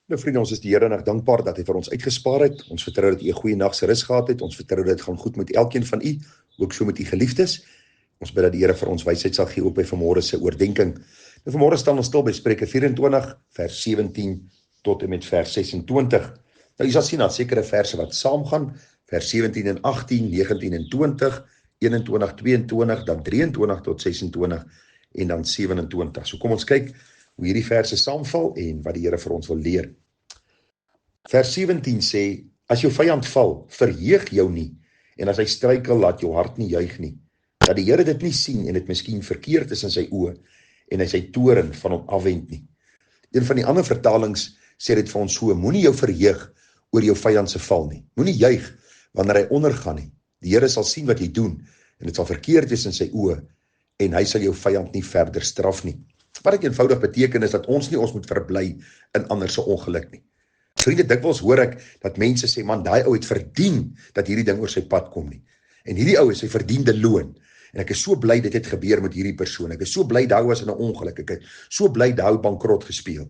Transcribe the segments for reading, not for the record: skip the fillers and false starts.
Nou vriende, ons is die Here nog dankbaar dat hy vir ons uitgespaar het. Ons vertrou dat u 'n goeie nag se rus gehad het. Ons vertrou dat dit gaan goed met elkeen van u, ook so met u geliefdes. Ons bid dat die Here vir ons wysheid sal gee ook by vanmôre se oordeenking. Nou vanmôre staan ons stil by Spreuke 24 vers 17 tot en met vers 26. Nou jy sal sien dat sekere verse wat saamgaan, vers 17 en 18, 19 en 20, 21, 22, dan 23 tot 26 en dan 27. So kom ons kyk hoe hierdie verse saamval en wat die Here vir ons wil leer. Vers 17 sê, as jou vyand val, verheug jou nie, en as hy struikel, laat jou hart nie juig nie. Dat die Here dit nie sien en dit miskien verkeerd is in sy oë, en hy sy toorn van hom afwend nie. Een van die ander vertalings sê dit vir ons so, moenie jou verheug oor jou vyand se val nie. Moenie juig wanneer hy ondergaan nie. Die Here sal sien wat jy doen, en dit sal verkeerd wees in sy oë, en hy sal jou vyand nie verder straf nie. Wat dit eenvoudig beteken is dat ons moet verbly in ander se ongeluk nie. Vriende, dikwels hoor ek dat mense sê, man, daai ou het verdien dat hierdie ding oor sy pad kom nie. En hierdie ou is sy verdiende loon. En ek is so bly dit het gebeur met hierdie persoon. Ek is so bly daai was in 'n ongeluk. Ek is so bly daai bankrot gespeel.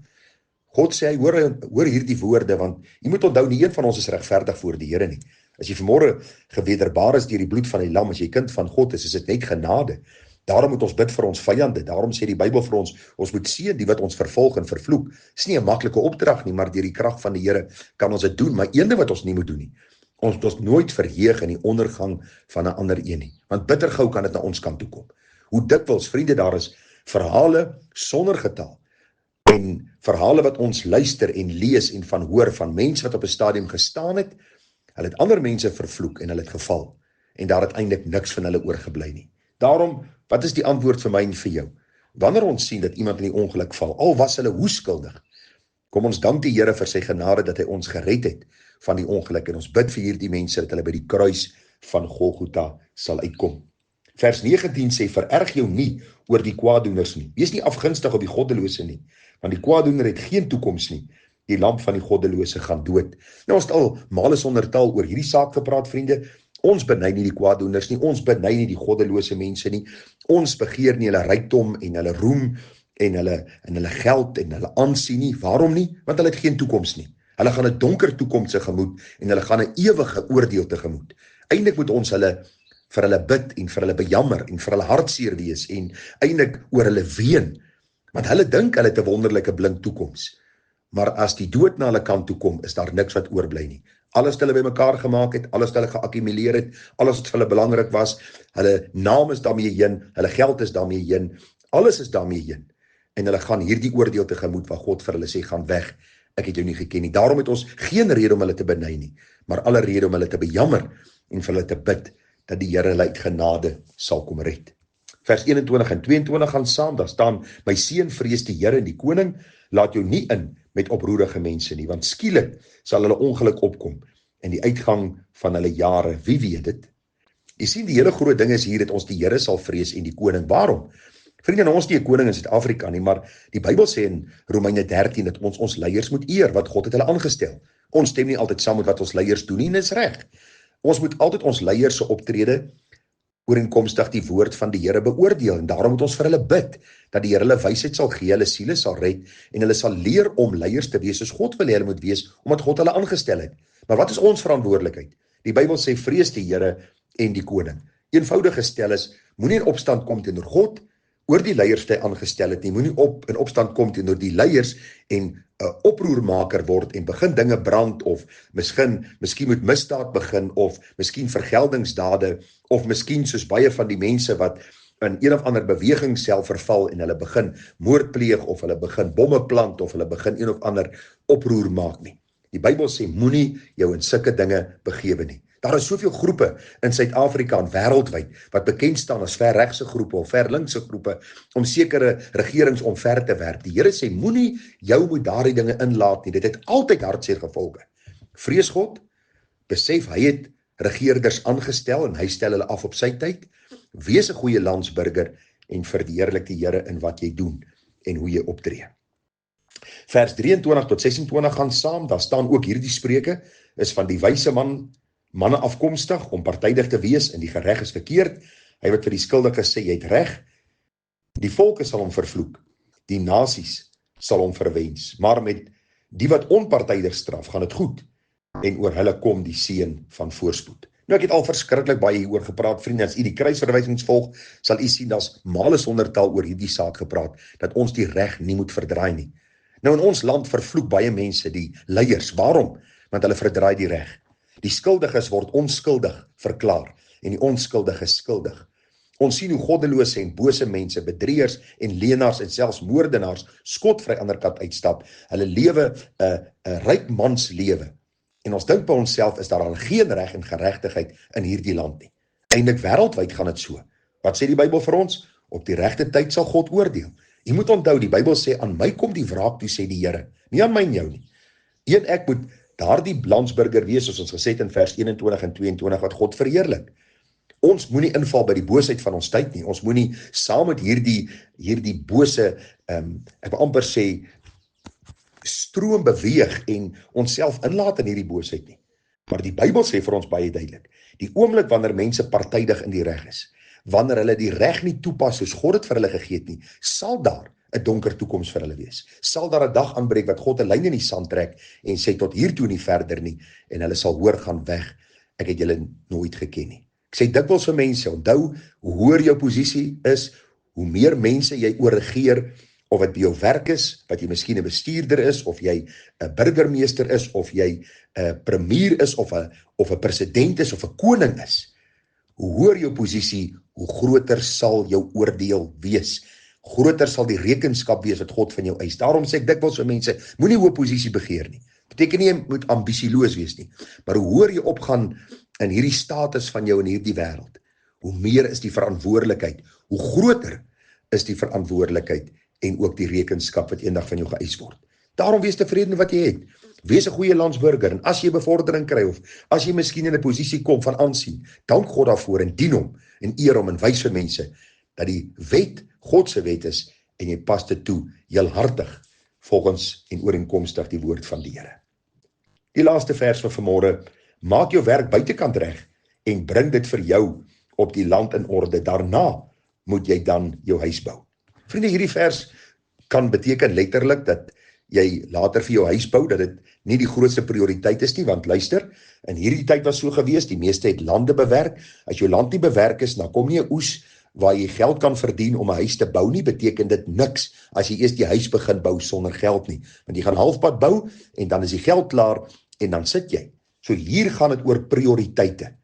God sê hy hoor hierdie woorde, want jy moet onthou nie een van ons is regverdig voor die Here nie. As jy vanmôre gewederbaar is deur die bloed van die lam, as jy kind van God is dit net genade. Daarom moet ons bid vir ons vyande. Daarom sê die Bybel vir ons moet seën die wat ons vervolg en vervloek. Dis nie 'n maklike opdrag nie, maar deur die krag van die Here kan ons dit doen. Maar een ding wat ons nie moet doen nie. Ons moet nooit verheug in die ondergang van 'n ander een nie. Want bitter gou kan dit na ons kant toe kom. Hoe dikwels, vriende, daar is verhale sonder getal. En verhale wat ons luister en lees en van hoor van mense wat op 'n stadium gestaan het, hulle het ander mense vervloek en hulle het geval. En daar het eintlik niks van hulle oorgebly nie. Daarom, wat is die antwoord vir my en vir jou? Wanneer ons sien dat iemand in die ongeluk val, al was hulle hoe skuldig, kom ons dank die Here vir sy genade dat hy ons gered het van die ongeluk en ons bid vir hierdie mense dat hulle by die kruis van Golgotha sal uitkom. Vers 19 sê, vererg jou nie oor die kwaaddoeners nie. Wees nie afgunstig op die goddelose nie, want die kwaaddoener het geen toekoms nie. Die lamp van die goddelose gaan dood. Nou ons het al male sonder tal oor hierdie saak gepraat, vriende. Ons beny nie die kwaaddoeners nie, ons beny nie die goddelose mense nie, ons begeer nie hulle rykdom en hulle roem en hulle geld en hulle aansien nie. Waarom nie? Want hulle het geen toekoms nie. Hulle gaan 'n donker toekoms tegemoet en hulle gaan 'n ewige oordeel tegemoet. Eintlik moet ons vir hulle bid en vir hulle bejammer en vir hulle hartseer wees en eintlik oor hulle ween, want hulle dink hulle het 'n wonderlike blink toekoms. Maar as die dood na hulle kant toe kom, is daar niks wat oorbly nie. Alles wat hulle bymekaar gemaak het, alles wat hulle geakkumuleer het, alles wat vir hulle belangrik was, hulle naam is daarmee heen, hulle geld is daarmee heen, alles is daarmee heen. En hulle gaan hierdie oordeel tegemoet waar God vir hulle sê, gaan weg, ek het jou nie geken nie. Daarom het ons geen rede om hulle te beny nie, maar alle rede om hulle te bejammer en vir hulle te bid, dat die Here hulle uit genade sal kom red. Vers 21 en 22 gaan saam, daar staan, my seun, vrees die Here en die koning, laat jou nie in met oproerige mense nie, want skielik sal hulle ongeluk opkom en die uitgang van hulle jare, wie weet dit? Jy sien, die hele groot ding is hier dat ons die Here sal vrees en die koning. Waarom? Vriende, nou ons nie 'n koning in Suid-Afrika nie, maar die Bybel sê in Romeine 13 dat ons leiers moet eer, wat God het hulle aangestel. Ons stem nie altyd saam met wat ons leiers doen nie, en dis reg. Ons moet altyd ons leiers se optrede ooreenkomstig die woord van die Here beoordeel, en daarom moet ons vir hulle bid, dat die Here hulle wysheid sal gee, hulle siele sal red, en hulle sal leer om leiers te wees, soos God wil hê hulle moet wees, omdat God hulle aangestel het. Maar wat is ons verantwoordelikheid? Die Bybel sê, vrees die Here en die koning. Eenvoudig gestel is, moenie in opstand kom teenoor God, oor die leiers wat hy aangestel het nie, moenie in opstand kom teenoor die leiers en 'n oproermaker word en begin dinge brand, of miskien moet misdaad begin, of miskien vergeldingsdade, of miskien soos baie van die mense wat in een of ander beweging self verval en hulle begin moord pleeg, of hulle begin bomme plant, of hulle begin een of ander oproer maak nie. Die Bybel sê, moenie jou in sulke dinge begewe nie. Daar is soveel groepe in Suid-Afrika en wêreldwyd wat bekend staan as verregse groepe of verlinkse groepe om sekere regerings omver te werp. Die Here sê, moenie jou met daardie dinge inlaat nie. Dit het altyd hartseer gevolge. Vrees God, besef hy het regerders aangestel en hy stel hulle af op sy tyd. Wees 'n goeie landsburger en verheerlik die Here in wat jy doen en hoe jy optree. Vers 23 tot 26 gaan saam, daar staan ook hierdie spreuke, is van die wyse manne afkomstig, om partydig te wees, en die gereg is verkeerd. Hy wat vir die skuldige sê, jy het reg. Die volke sal hom vervloek, die nasies sal hom verwens, maar met Die wat onpartydig straf, gaan dit goed. En oor hulle kom die seën van voorspoed. Nou, ek het al verskriklik baie hieroor gepraat, vriende. As u die kruisverwysings volg, sal u sien, daar's male sonder taal oor hierdie saak gepraat, dat ons die reg nie moet verdraai nie. Nou, in ons land vervloek baie mense die leiers. Waarom? Want hulle verdraai die reg. Die skuldiges word onskuldig verklaar, en die onskuldige skuldig. Ons sien hoe goddelose en bose mense, bedrieërs en leenaars en selfs moordenaars skotvry aan die ander kant uitstap. Hulle lewe 'n ryk mans lewe. En ons dink by onsself, is daar al geen reg en geregtigheid in hierdie land nie. Eindelik wêreldwyd gaan dit so. Wat sê die Bybel vir ons? Op die regte tyd sal God oordeel. Jy moet onthou, die Bybel sê, aan my kom die wraak toe, sê die Here. Nie aan my en jou nie. Ek moet daardie landsburger wees, soos ons gesê het in vers 21 en 22, wat God verheerlik. Ons moenie inval by die boosheid van ons tyd nie. Ons moenie saam met hierdie bose, ek wil amper sê, stroom beweeg en onsself inlaat in hierdie boosheid nie. Maar die Bybel sê vir ons baie duidelik, die oomblik wanneer mense partydig in die reg is, wanneer hulle die reg nie toepas soos God het vir hulle gegee het nie, sal daar 'n donker toekoms vir hulle wees. Sal daar 'n dag aanbreek wat God 'n lyn in die sand trek en sê tot hier toe nie verder nie, en hulle sal hoor, gaan weg, ek het julle nooit geken nie. Ek sê dikwels vir mense, onthou, hoe hoër jou posisie is, hoe meer mense jy oorregeer, of dit by jou werk is, wat jy miskien 'n bestuurder is, of jy 'n burgemeester is, of jy 'n premier is, of 'n president is, of 'n koning is. Hoe hoër jou posisie, hoe groter sal jou oordeel wees. Groter sal die rekenskap wees wat God van jou eis. Daarom sê ek dikwels vir mense, moenie hoë posisie begeer nie. Beteken nie jy moet ambisieloos wees nie, maar hoe hoër jy opgaan in hierdie status van jou in hierdie wêreld, hoe meer is die verantwoordelikheid, hoe groter is die verantwoordelikheid en ook die rekenskap wat eendag van jou geëis word. Daarom wees tevrede met wat jy het. Wees 'n goeie landsburger, en as jy bevordering kry, of as jy miskien in 'n posisie kom van aansien, dank God daarvoor en dien hom en eer hom en wys vir mense dat die wet God se wet is en jy pas dit toe heelhartig volgens en ooreenkomstig die woord van die Here. Die laaste vers van vanmôre: maak jou werk buitekant reg en bring dit vir jou op die land in orde. Daarna moet jy dan jou huis bou. Vriende, hierdie vers kan beteken letterlik dat jy later vir jou huis bou, dat dit nie die grootste prioriteit is nie, want luister, in hierdie tyd was so gewees, die meeste het lande bewerk. As jou land nie bewerk is, dan kom nie 'n oes waar jy geld kan verdien om 'n huis te bou nie, beteken dit niks as jy eers die huis begin bou sonder geld nie, want jy gaan halfpad bou en dan is die geld klaar en dan sit jy. So hier gaan dit oor prioriteite.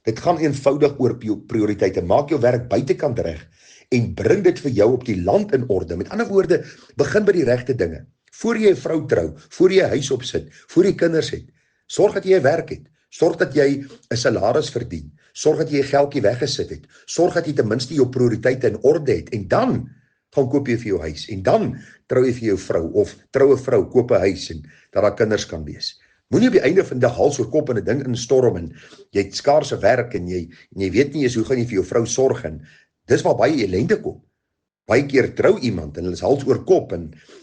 Dit gaan eenvoudig oor prioriteite. Maak jou werk buitekant reg en bring dit vir jou op die land in orde. Met ander woorde, begin by die regte dinge. Voor jy 'n vrou trou, voor jy 'n huis opsit, voor jy kinders het, sorg dat jy 'n werk het, sorg dat jy 'n salaris verdien, sorg dat jy 'n geldjie weggesit het, sorg dat jy ten minste jou prioriteite in orde het, en dan gaan koop jy vir jou huis, en dan trou jy vir jou vrou, of trou 'n vrou, koop 'n huis, en dat daar kinders kan wees. Moenie op die einde van die dag hals oor kop in 'n ding instorm, en jy het skaarse werk, en jy weet nie eens hoe gaan jy vir jou vrou sorg, en dis waar baie ellende kom. Baie keer trou iemand en hulle is hals oor kop,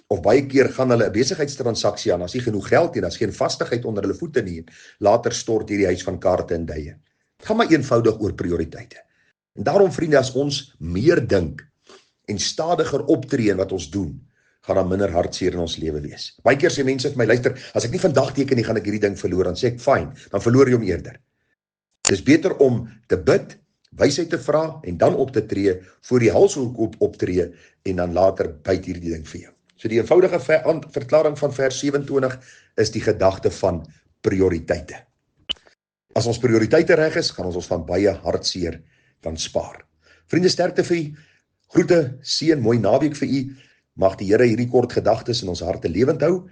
of baie keer gaan hulle 'n besigheidstransaksie aan, as nie genoeg geld nie, as geen vastigheid onder hulle voete nie, later stort hierdie huis van kaarte en duie. Het gaan maar eenvoudig oor prioriteite. En daarom, vriende, as ons meer dink en stadiger optree in wat ons doen, gaan daar minder hartseer in ons lewe wees. Baie keer sê mense vir my, luister, as ek nie vandag teken nie, gaan ek hierdie ding verloor. Dan sê ek, fyn, dan verloor jy hom eerder. Dis beter om te bid, wysheid te vra en dan op te tree, voor die hals optree en dan later byt hierdie ding vir jou. So die eenvoudige verklaring van vers 27 is die gedagte van prioriteite. As ons prioriteite reg is, gaan ons van baie hartseer kan spaar. Vriende, sterkte vir u, groete, seën, mooi naweek vir u. Mag die Here hierdie kort gedagtes in ons harte lewend hou.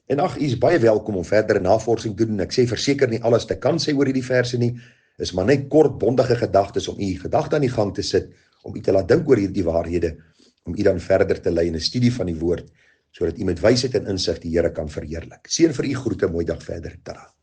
En ag, u is baie welkom om verdere navorsing te doen. Ek sê verseker nie alles te kan sê oor hierdie verse nie. Is maar net kort bondige gedagtes om u gedagte aan die gang te sit, om u te laat dink oor hierdie waarhede, om u dan verder te lei in 'n studie van die woord, sodat u met wysheid en insig die Here kan verheerlik. Seën vir u, groete, mooi dag verder. Tada.